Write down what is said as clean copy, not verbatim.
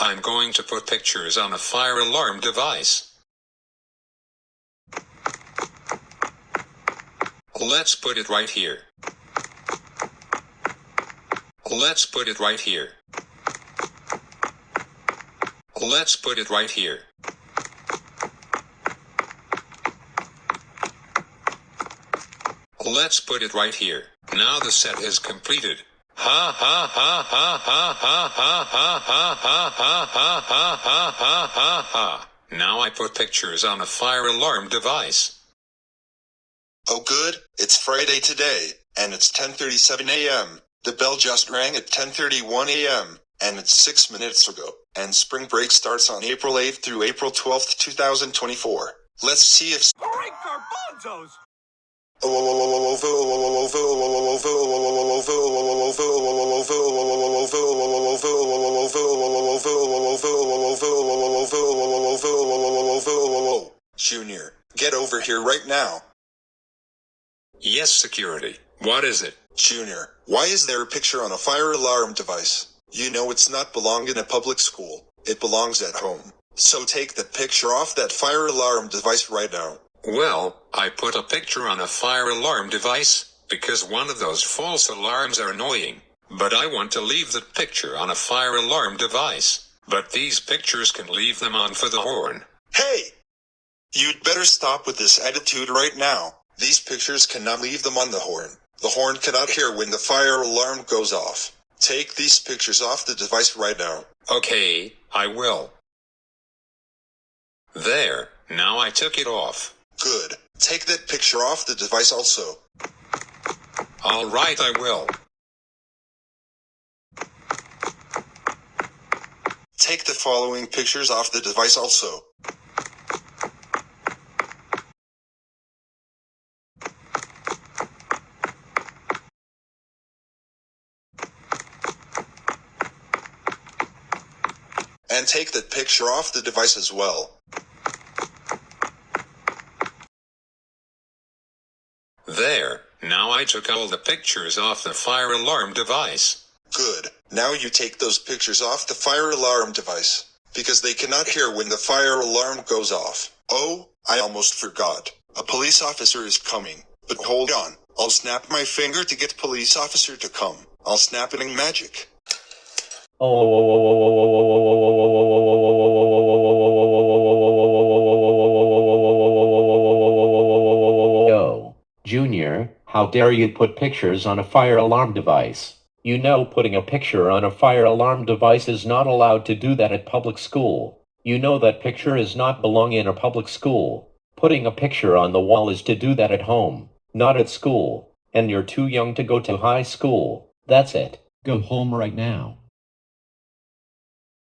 I'm going to put pictures on a fire alarm device. Let's put it right here. Let's put it right here. Let's put it right here. Let's put it right here. Now the set is completed. Ha ha ha ha ha ha ha ha ha ha ha ha ha ha ha ha. Now I put pictures on a fire alarm device. Oh good, it's Friday today, and it's 10:37 a.m. The bell just rang at 10:31 a.m., and it's 6 minutes ago, and spring break starts on April 8th through April 12th, 2024. Let's see if... Great garbanzos! Junior, get over here right now. Yes, security. What is it? Junior, why is there a picture on a fire alarm device? You know it's not belong in a public school. It belongs at home. So take that picture off that fire alarm device right now. Well, I put a picture on a fire alarm device because one of those false alarms are annoying. But I want to leave the picture on a fire alarm device. But these pictures can leave them on for the horn. Hey! You'd better stop with this attitude right now. These pictures cannot leave them on the horn. The horn cannot hear when the fire alarm goes off. Take these pictures off the device right now. Okay, I will. There, now I took it off. Good. Take that picture off the device also. All right, I will. Take the following pictures off the device also. And take that picture off the device as well. There, now I took all the pictures off the fire alarm device. Good. Now you take those pictures off the fire alarm device, because they cannot hear when the fire alarm goes off. Oh, I almost forgot. A police officer is coming. But hold on. I'll snap my finger to get police officer to come. I'll snap it in magic. Yo, Junior, how dare you put pictures on a fire alarm device? You know putting a picture on a fire alarm device is not allowed to do that at public school. You know that picture is not belong in a public school. Putting a picture on the wall is to do that at home, not at school. And you're too young to go to high school. That's it. Go home right now.